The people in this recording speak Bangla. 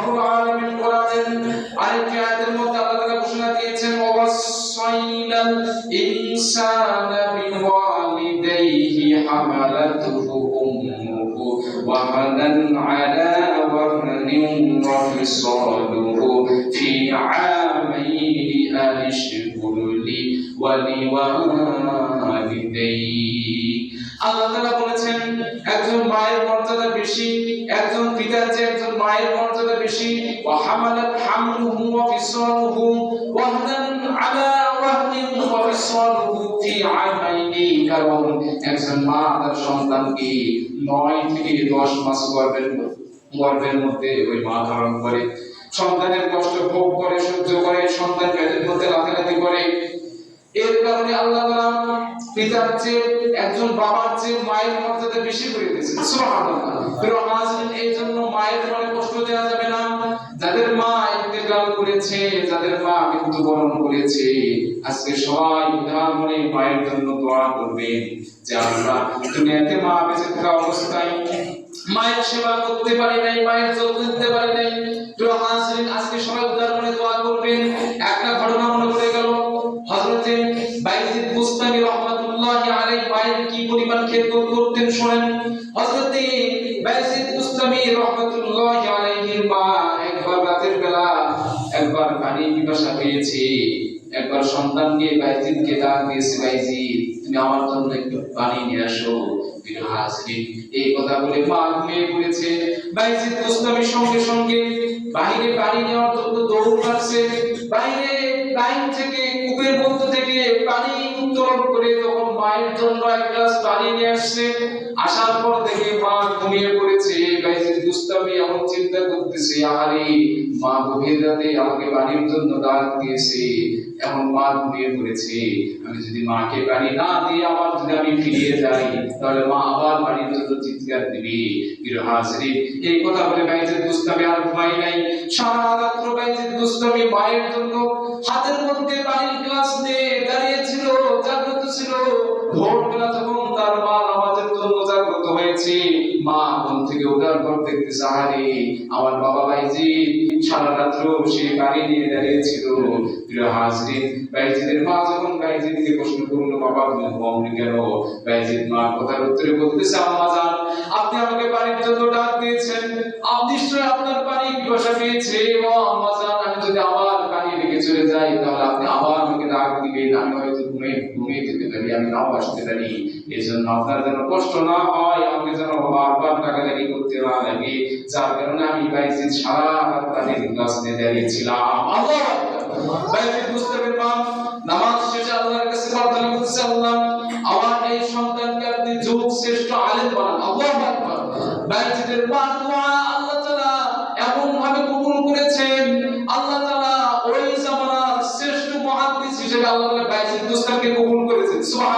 রব্বুল আলামিন কোরআনের আরেকটি আয়াতের মধ্যে আল্লাহ তাআলা ঘোষণা দিয়েছেন ওয়াসাইনাল ইনসানা বিওয়ালিদাইহি হামালাতুহু উম্মুহু ওয়াহানান আলা ওয়াহনিন ওয়া ফিসালুহু ফি আমাইনি আনিশকুর লি ওয়া লিওয়ালিদাইহি। আল্লাহ তাআলা বলেছেন একজন মায়ের মর্যাদা বেশি, একজন পিতার চেয়ে একজন মায়ের মর্যাদা বেশি। ওয়া হামালাত হামলুহু ওয়া ফিসালুহু ওয়াহনান আলা ওয়াহনিন ওয়া ফিসালুহু ফি আমাইনি। কারণ একজন মা তার সন্তানকে 9 থেকে 10 মাস গর্ভের মধ্যে ওই মা ধারণ করে, সন্তানের কষ্ট ভোগ করে, সহ্য করে, সন্তান পেটের মধ্যে লাফালাফি করে। এর কারণে আল্লাহ তাআলা পিতার চেয়ে একজন বাবার চেয়ে মায়ের মর্যাদা বেশি করে দিয়েছেন। সুবহানাল্লাহ। প্রিয় হাজিরিন, এই জন্য মায়ের মনে কষ্ট দেওয়া যাবে না। যাদের মা ইন্তেকাল করেছে, যাদের মা মৃত্যুবরণ করেছে, আজকে সবাই উদার মনে মায়ের জন্য দোয়া করবেন যে আল্লাহ দুনিয়াতে মা বেঁচে থাকা অবস্থায় মায়ের সেবা করতে পারি নাই, মায়ের যত্ন নিতে পারি নাই। প্রিয় হাজিরিন, আজকে সবাই উদার মনে দোয়া করবেন। একটা ঘটনা মনে পড়ে গেল, হযরতে বাইজিদ বুস্তামি রাহমাতুল্লাহি আলাইহি মায়ের কি পরিমাণ খেদমত করতেন শুনেন। হযরতে বাইজিদ বুস্তামি রাহমাতুল্লাহি আলাইহির মা একবার রাতের বেলা একবার পানি পিপাসা পেয়েছে, একবার সন্তানকে বাইজিদকে ডাক দিয়েছে, বাইজিদ তুমি আমার জন্য একটু পানি নিয়ে আসো। প্রিয় হাজিরিন, এই কথা বলে মা ঘুমিয়ে পড়েছে। বাইজিদ বুস্তামির সঙ্গে সঙ্গে বাইরে পানি নেওয়ার জন্য দৌড় মারছে। বাইরে লাইন থেকে কূপের মধ্য থেকে পানি উত্তোলন করে তখন মায়ের জন্য এক গ্লাস পানি নিয়ে আসছে। আসার পর দেখে মা ঘুমিয়ে পড়েছে। বাইজিদ বুস্তামি এমন চিন্তা করতেছে, আরে মা গভীর রাতে আমাকে পানির জন্য ডাক দিয়েছে, এখন মা ঘুমিয়ে পড়েছে, আমি যদি মাকে পানি না দিয়ে আবার যদি আমি ফিরে যাই তাহলে মা আবার পানির জন্য চিৎকার দিবে। প্রিয় হাজিরিন, এই কথা বলে বাইজিদ বুস্তামি আর ঘুমাই নাই। সারা রাত বাইজিদ বুস্তামি মায়ের জন্য হাতের মধ্যে পানির গ্লাস নিয়ে দাঁড়িয়ে ছিল, জাগ্রত ছিল। ভোরবেলা যখন তার মা নামাজের জন্য জাগ্রত হয়েছে, মা ঘুম থেকে ওঠার পর দেখতেছে, আরে আমার বাবা বাইজিদ সারা রাত্র সেই পানি নিয়ে দাঁড়িয়ে ছিল। প্রিয় হাজিরিন, বাইজিদের মা যখন বাইজিদকে প্রশ্ন করলো, বাবা তুমি ঘুমাওনি কেন? বাইজিদ মা কথার উত্তরে বলতেছে, আম্মা জান আপনি আমাকে পানির জন্য ডাক দিয়েছেন, নিশ্চয়ই আপনার পানি পিপাসা পেয়েছে। ও আম্মা জান, আমি যদি আবার পানি রেখে চলে যাই তাহলে আপনি আবার আমাকে ডাক দিবেন, আমি হয়তো ঘুমিয়ে যেতে পারি, আমি নাও আসতে পারি। এই জন্য আপনার যেন কষ্ট না হয়, আমাকে যেন বারবার ডাকাডাকি করতে না লাগে, যার কারণে আমি বাইজিদ সারা রাত পানির গ্লাস নিয়ে দাঁড়িয়েছিলাম। আল্লাহু আকবার। বাইজিদ বুস্তামির মা নামাজ শেষে আল্লাহর কাছে প্রার্থনা করতেছে, আল্লাহ আমার এই সন্তানকে আপনি যুগ শ্রেষ্ঠ আলেম বানান। আল্লাহু আকবার। বাইজিদের মা দোয়া আল্লাহ তাআলা এমন ভাবে কবুল করেছেন, আল্লাহ তাআলা ওই জামানার শ্রেষ্ঠ মুহাদ্দিস হিসেবে আল্লাহ তাআলা বাইজিদ বুস্তামিকে কবুল করেছেন। সুবহানাল্লাহ।